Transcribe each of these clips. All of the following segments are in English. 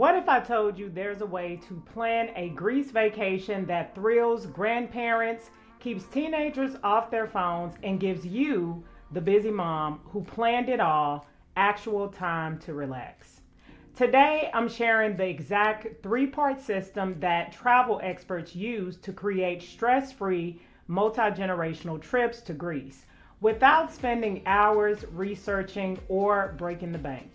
What if I told you there's a way to plan a Greece vacation that thrills grandparents, keeps teenagers off their phones, and gives you, the busy mom who planned it all, actual time to relax? Today, I'm sharing the exact three-part system that travel experts use to create stress-free, multi-generational trips to Greece without spending hours researching or breaking the bank.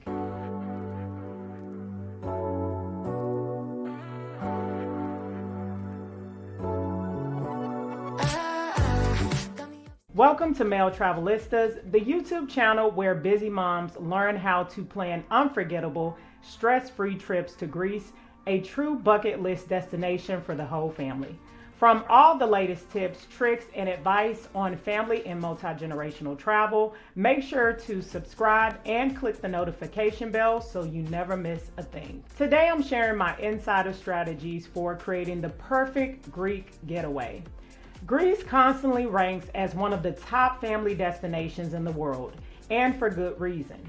Welcome to M.E.L Travelistas, the YouTube channel where busy moms learn how to plan unforgettable, stress-free trips to Greece, a true bucket list destination for the whole family. From all the latest tips, tricks, and advice on family and multi-generational travel, make sure to subscribe and click the notification bell so you never miss a thing. Today I'm sharing my insider strategies for creating the perfect Greek getaway. Greece constantly ranks as one of the top family destinations in the world, and for good reason.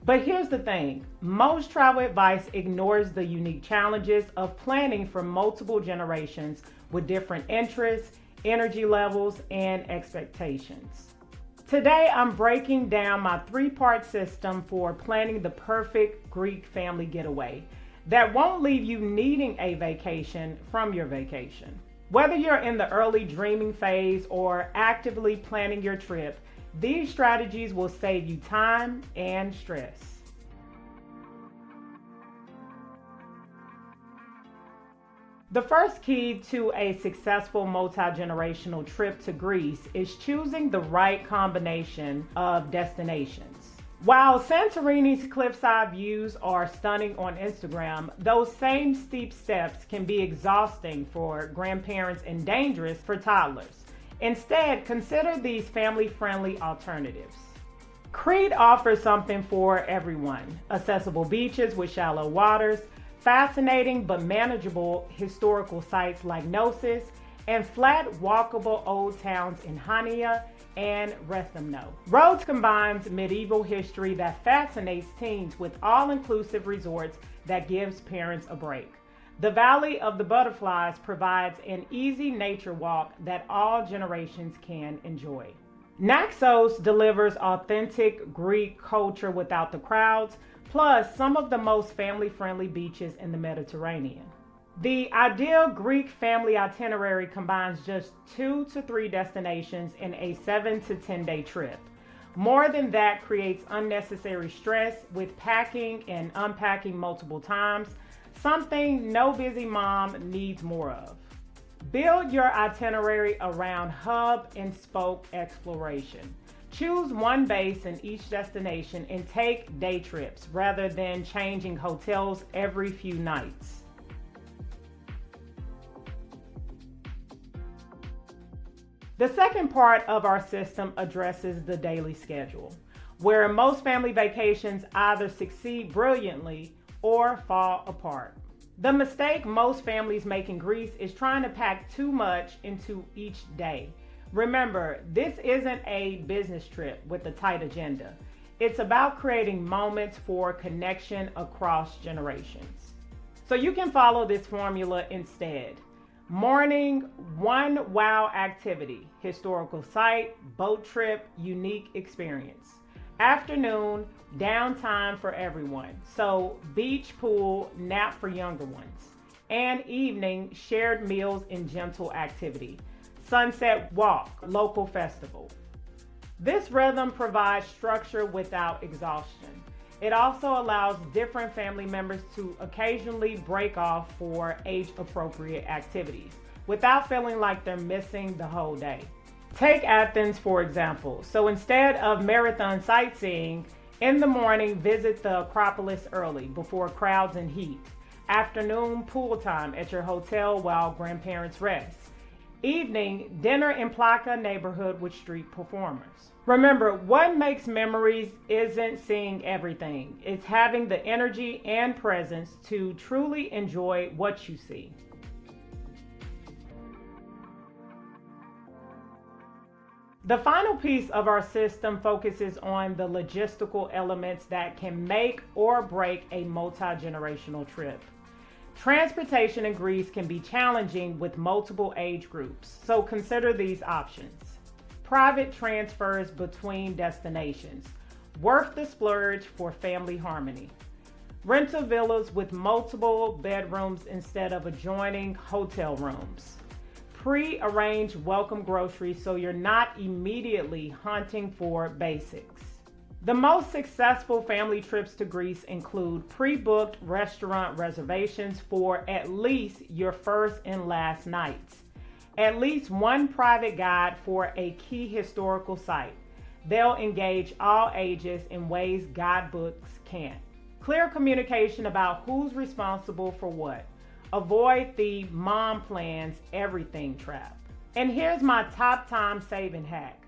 But here's the thing, most travel advice ignores the unique challenges of planning for multiple generations with different interests, energy levels, and expectations. Today, I'm breaking down my three-part system for planning the perfect Greek family getaway that won't leave you needing a vacation from your vacation. Whether you're in the early dreaming phase or actively planning your trip, these strategies will save you time and stress. The first key to a successful multi-generational trip to Greece is choosing the right combination of destinations. While Santorini's cliffside views are stunning on Instagram, those same steep steps can be exhausting for grandparents and dangerous for toddlers. Instead, consider these family-friendly alternatives. Crete offers something for everyone: accessible beaches with shallow waters, fascinating but manageable historical sites like Knossos, and flat, walkable old towns in Hania and Rethymno. Rhodes combines medieval history that fascinates teens with all-inclusive resorts that gives parents a break. The Valley of the Butterflies provides an easy nature walk that all generations can enjoy. Naxos delivers authentic Greek culture without the crowds, plus some of the most family-friendly beaches in the Mediterranean. The ideal Greek family itinerary combines just 2 to 3 destinations in a 7 to 10 day trip. More than that creates unnecessary stress with packing and unpacking multiple times, something no busy mom needs more of. Build your itinerary around hub and spoke exploration. Choose one base in each destination and take day trips rather than changing hotels every few nights. The second part of our system addresses the daily schedule, where most family vacations either succeed brilliantly or fall apart. The mistake most families make in Greece is trying to pack too much into each day. Remember, this isn't a business trip with a tight agenda. It's about creating moments for connection across generations. So you can follow this formula instead. Morning, one wow activity, historical site, boat trip, unique experience. Afternoon, downtime for everyone, so beach, pool, nap for younger ones. And evening, shared meals and gentle activity. Sunset walk, local festival. This rhythm provides structure without exhaustion. It also allows different family members to occasionally break off for age-appropriate activities without feeling like they're missing the whole day. Take Athens, for example. So instead of marathon sightseeing, in the morning, visit the Acropolis early before crowds and heat. Afternoon, pool time at your hotel while grandparents rest. Evening, dinner in Plaka neighborhood with street performers. Remember, what makes memories isn't seeing everything. It's having the energy and presence to truly enjoy what you see. The final piece of our system focuses on the logistical elements that can make or break a multi-generational trip. Transportation in Greece can be challenging with multiple age groups, so consider these options. Private transfers between destinations, worth the splurge for family harmony. Rental villas with multiple bedrooms instead of adjoining hotel rooms. Pre-arranged welcome groceries so you're not immediately hunting for basics. The most successful family trips to Greece include pre-booked restaurant reservations for at least your first and last nights. At least one private guide for a key historical site. They'll engage all ages in ways guidebooks can't. Clear communication about who's responsible for what. Avoid the mom plans everything trap. And here's my top time saving hack.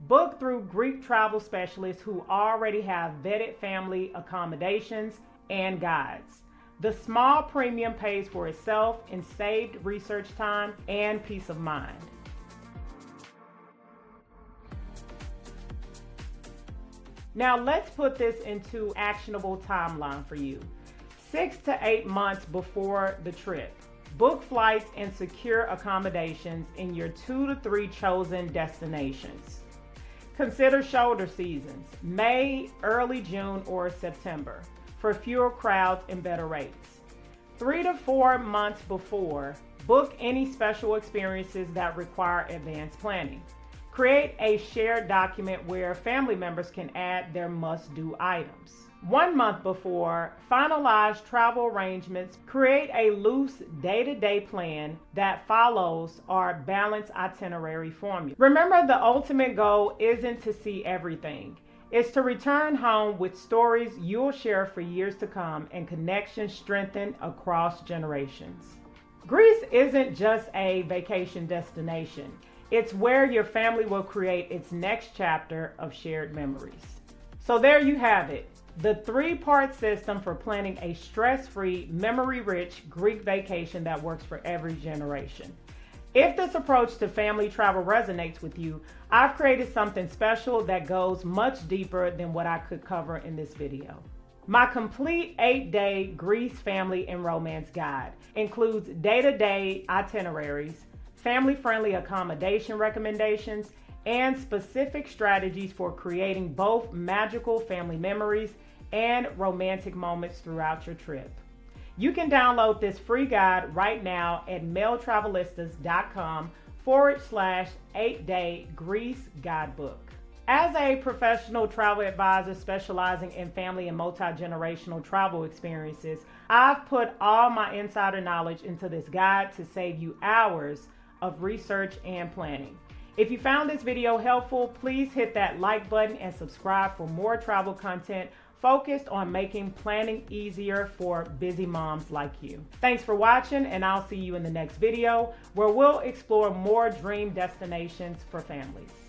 Book through Greek travel specialists who already have vetted family accommodations and guides. The small premium pays for itself in saved research time and peace of mind. Now let's put this into actionable timeline for you. 6 to 8 months before the trip, book flights and secure accommodations in your 2 to 3 chosen destinations. Consider shoulder seasons, May, early June, or September, for fewer crowds and better rates. 3 to 4 months before, book any special experiences that require advanced planning. Create a shared document where family members can add their must-do items. 1 month before, finalize travel arrangements. Create a loose day-to-day plan that follows our balanced itinerary formula. Remember, the ultimate goal isn't to see everything. It's to return home with stories you'll share for years to come and connections strengthened across generations. Greece isn't just a vacation destination. It's where your family will create its next chapter of shared memories. So there you have it. The 3-part system for planning a stress-free, memory-rich Greek vacation that works for every generation. If this approach to family travel resonates with you, I've created something special that goes much deeper than what I could cover in this video. My complete 8-day Greece family and romance guide includes day-to-day itineraries, family-friendly accommodation recommendations, and specific strategies for creating both magical family memories and romantic moments throughout your trip. You can download this free guide right now at mailtravelistas.com/8-day Greece guidebook. As a professional travel advisor specializing in family and multi-generational travel experiences, I've put all my insider knowledge into this guide to save you hours of research and planning. If you found this video helpful, please hit that like button and subscribe for more travel content focused on making planning easier for busy moms like you. Thanks for watching, and I'll see you in the next video where we'll explore more dream destinations for families.